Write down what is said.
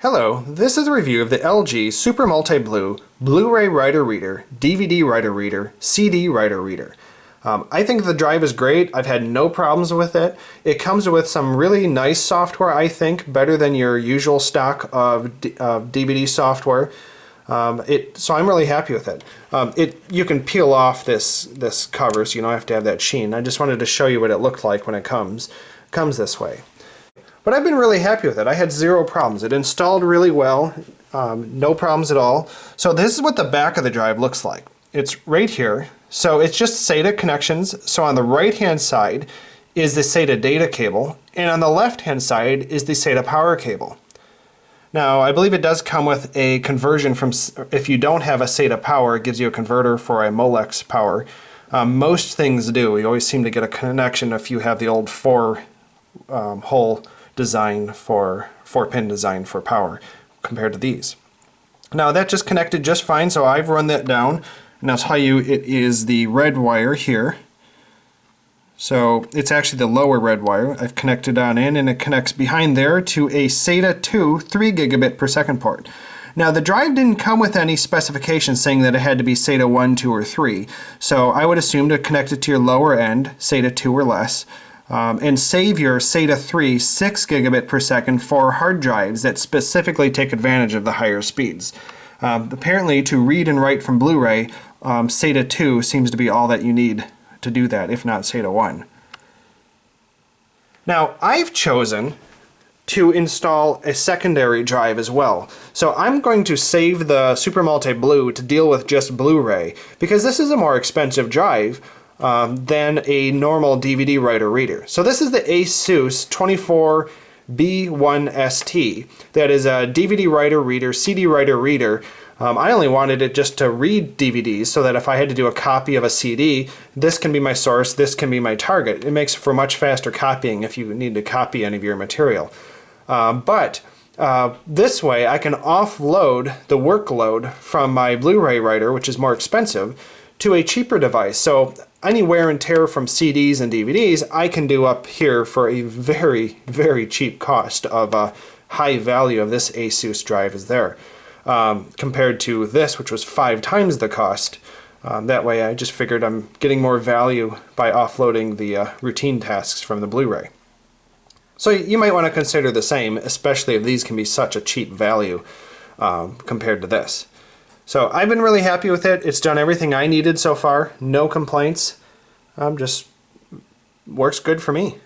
Hello, this is a review of the LG Super Multi-Blue Blu-ray Writer-Reader, DVD Writer-Reader, CD Writer-Reader. I think the drive is great. I've had no problems with it. It comes with some really nice software, I think, better than your usual stock of DVD software. So I'm really happy with it. You can peel off this cover, so you don't have to have that sheen. I just wanted to show you what it looked like when it comes this way. But I've been really happy with it. I had zero problems. It installed really well, no problems at all. So this is what the back of the drive looks like. It's right here. So it's just SATA connections. So on the right-hand side is the SATA data cable, and on the left-hand side is the SATA power cable. Now, I believe it does come with a conversion from, if you don't have a SATA power, it gives you a converter for a Molex power. Most things do. You always seem to get a connection if you have the old hole design for 4-pin design for power compared to these. Now that just connected just fine, so I've run that down, and I'll tell you it is the red wire here. So it's actually the lower red wire. I've connected on in, and it connects behind there to a SATA 2 3 gigabit per second port. Now the drive didn't come with any specifications saying that it had to be SATA 1, 2, or 3, so I would assume to connect it to your lower end, SATA 2 or less. And save your SATA 3 6 gigabit per second for hard drives that specifically take advantage of the higher speeds. Apparently, to read and write from Blu-ray, SATA 2 seems to be all that you need to do that, if not SATA 1. Now, I've chosen to install a secondary drive as well. So I'm going to save the Super Multi-Blue to deal with just Blu-ray, because this is a more expensive drive than a normal DVD writer-reader. So this is the Asus 24B1ST. That is a DVD writer-reader, CD writer-reader. I only wanted it just to read DVDs, so that if I had to do a copy of a CD, this can be my source, this can be my target. It makes for much faster copying if you need to copy any of your material. This way I can offload the workload from my Blu-ray writer, which is more expensive, to a cheaper device. So any wear and tear from CDs and DVDs I can do up here for a very, very cheap cost of high value of this Asus drive is there. Compared to this, which was 5 times the cost. That way I just figured I'm getting more value by offloading the routine tasks from the Blu-ray. So you might want to consider the same, especially if these can be such a cheap value compared to this. So I've been really happy with it. It's done everything I needed so far. No complaints. Just works good for me.